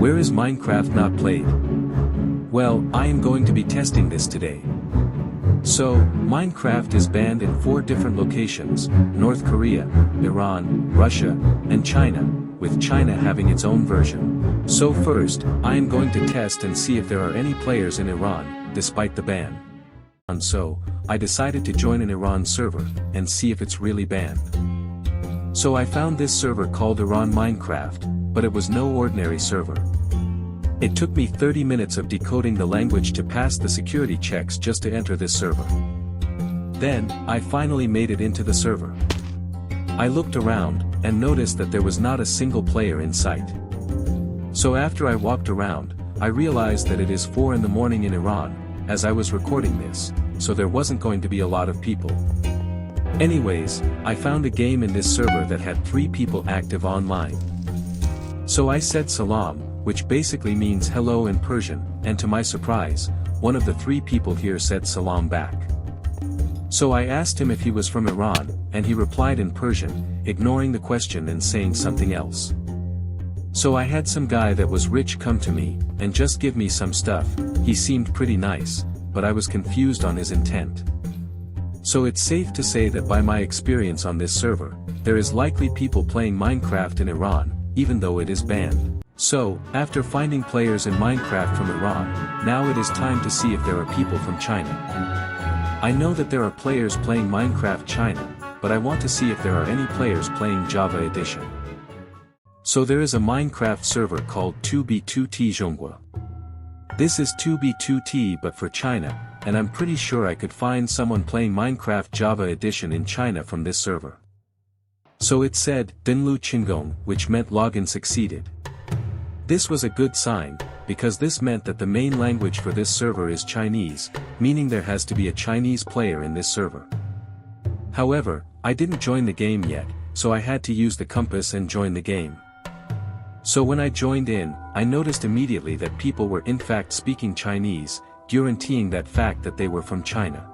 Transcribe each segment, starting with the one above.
Where is Minecraft not played? Well, I am going to be testing this today. So, Minecraft is banned in 4 different locations: North Korea, Iran, Russia, and China, with China having its own version. So first, I am going to test and see if there are any players in Iran, despite the ban. And so, I decided to join an Iran server, and see if it's really banned. So I found this server called Iran Minecraft, but it was no ordinary server. It took me 30 minutes of decoding the language to pass the security checks just to enter this server. Then, I finally made it into the server. I looked around, and noticed that there was not a single player in sight. So after I walked around, I realized that it is 4 in the morning in Iran, as I was recording this, so there wasn't going to be a lot of people. Anyways, I found a game in this server that had 3 people active online. So I said salam, which basically means hello in Persian, and to my surprise, one of the 3 people here said salam back. So I asked him if he was from Iran, and he replied in Persian, ignoring the question and saying something else. So I had some guy that was rich come to me, and just give me some stuff. He seemed pretty nice, but I was confused on his intent. So it's safe to say that by my experience on this server, there is likely people playing Minecraft in Iran, even though it is banned. So, after finding players in Minecraft from Iran, now it is time to see if there are people from China. I know that there are players playing Minecraft China, but I want to see if there are any players playing Java Edition. So there is a Minecraft server called 2b2t Zhonghua. This is 2b2t but for China, and I'm pretty sure I could find someone playing Minecraft Java Edition in China from this server. So it said, Dinlu Qinggong, which meant login succeeded. This was a good sign, because this meant that the main language for this server is Chinese, meaning there has to be a Chinese player in this server. However, I didn't join the game yet, so I had to use the compass and join the game. So when I joined in, I noticed immediately that people were in fact speaking Chinese, guaranteeing that fact that they were from China.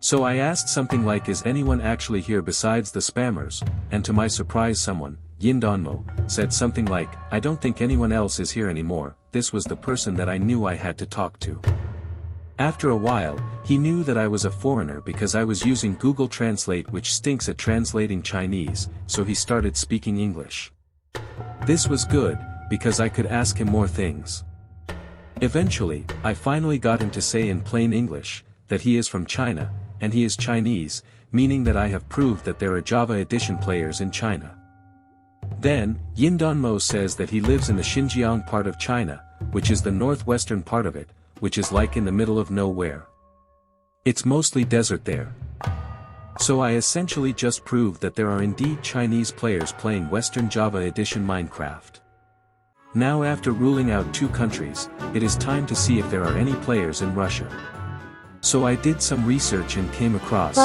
So I asked something like, is anyone actually here besides the spammers, and to my surprise someone, Yindonmo, said something like, I don't think anyone else is here anymore. This was the person that I knew I had to talk to. After a while, he knew that I was a foreigner because I was using Google Translate, which stinks at translating Chinese, so he started speaking English. This was good, because I could ask him more things. Eventually, I finally got him to say in plain English, that he is from China, and he is Chinese, meaning that I have proved that there are Java Edition players in China. Then, Yindonmo says that he lives in the Xinjiang part of China, which is the northwestern part of it, which is like in the middle of nowhere. It's mostly desert there. So I essentially just proved that there are indeed Chinese players playing Western Java Edition Minecraft. Now after ruling out 2 countries, it is time to see if there are any players in Russia. So I did some research and came across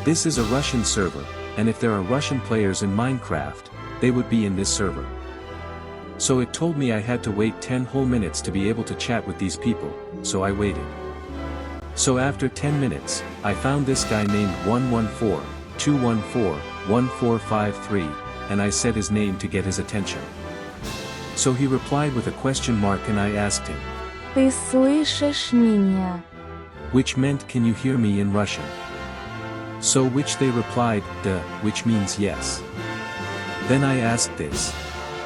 this is a Russian server, and if there are Russian players in Minecraft, they would be in this server. So it told me I had to wait 10 whole minutes to be able to chat with these people, so I waited. So after 10 minutes, I found this guy named 114-214-1453, and I said his name to get his attention. So he replied with a question mark and I asked him, Ты слышишь меня? Which meant, can you hear me in Russian? So which they replied, da, which means yes. Then I asked this.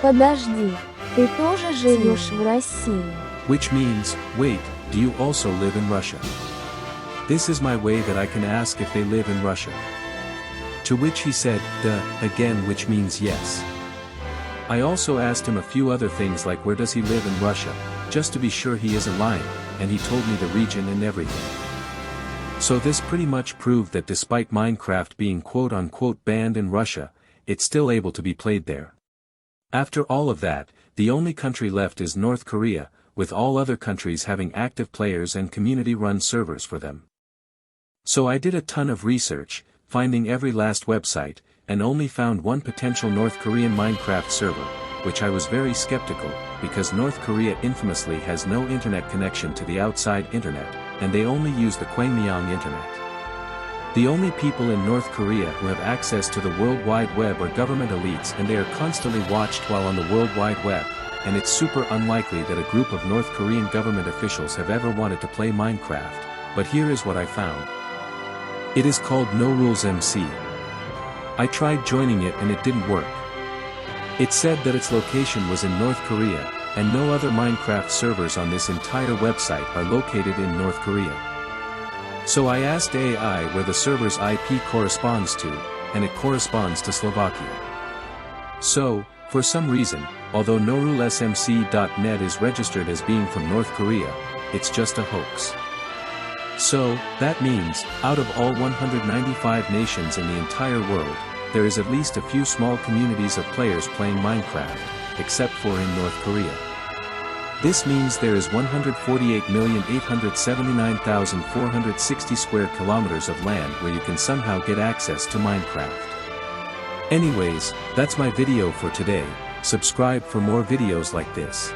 Подожди, ты тоже живешь в России? Which means, wait, do you also live in Russia? This is my way that I can ask if they live in Russia. To which he said, da, again, which means yes. I also asked him a few other things like where does he live in Russia, just to be sure he isn't lying, and he told me the region and everything. So this pretty much proved that despite Minecraft being quote-unquote banned in Russia, it's still able to be played there. After all of that, the only country left is North Korea, with all other countries having active players and community-run servers for them. So I did a ton of research, finding every last website, and only found one potential North Korean Minecraft server, which I was very skeptical, because North Korea infamously has no internet connection to the outside internet, and they only use the Kwangmyong internet. The only people in North Korea who have access to the World Wide Web are government elites, and they are constantly watched while on the World Wide Web, and it's super unlikely that a group of North Korean government officials have ever wanted to play Minecraft, but here is what I found. It is called No Rules MC. I tried joining it and it didn't work. It said that its location was in North Korea, and no other Minecraft servers on this entire website are located in North Korea. So I asked AI where the server's IP corresponds to, and it corresponds to Slovakia. So, for some reason, although norulesmc.net is registered as being from North Korea, it's just a hoax. So, that means, out of all 195 nations in the entire world, there is at least a few small communities of players playing Minecraft, except for in North Korea. This means there is 148,879,460 square kilometers of land where you can somehow get access to Minecraft. Anyways, that's my video for today. Subscribe for more videos like this.